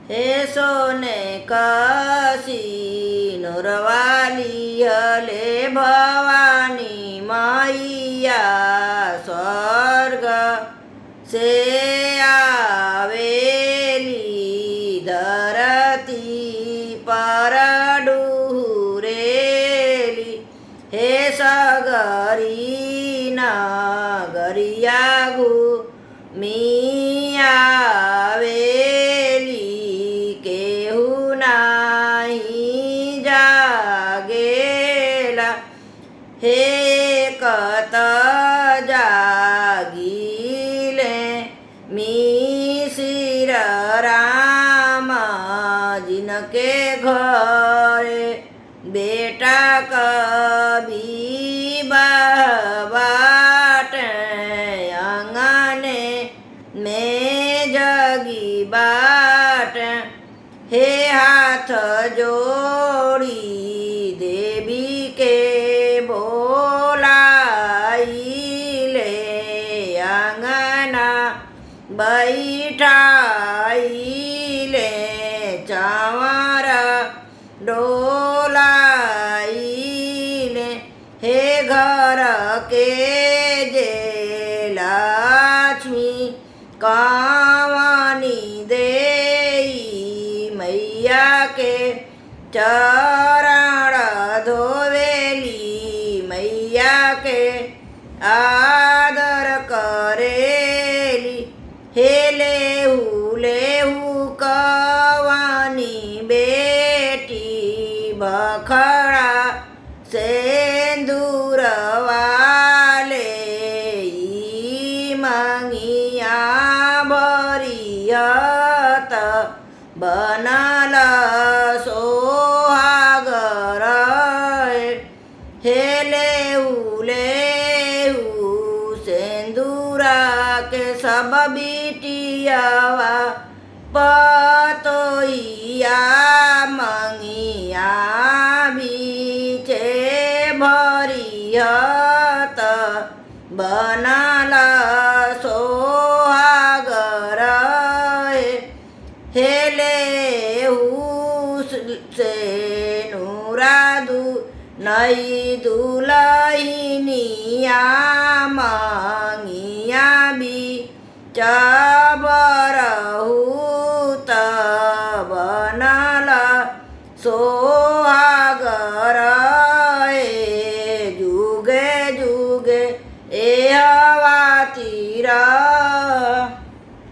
हे सोने कसी नुरवाली हले भवानी मैया स्वर्ग से आवेली धरती पर डूरेली हे सगरी नगरिया घूमियावेली केहू नाही जागेला हे कत जागीले मी सिर राम जिनके घरे बेटा कभी बाट आंगने में जगी बाट हे हाथ जोड़ी देवी के बोलाइले आंगना बैठाइले चावर डोलाइले हे घर के जे लक्ष्मी कामनी देई मैया के चरण धोवेली मैया के आदर करेली हे लेहू कवानी बेटी बखड़ा सेंदूर वाले मंगिया बरियत बनल सोहागर हे लेहू सेंदूरा के सब बिटियावा पतोइया मंगिया बीचे भरियत बनल सोहागर हे लेहू से नूरादू नई दुलहिनिया मंगिया बी चब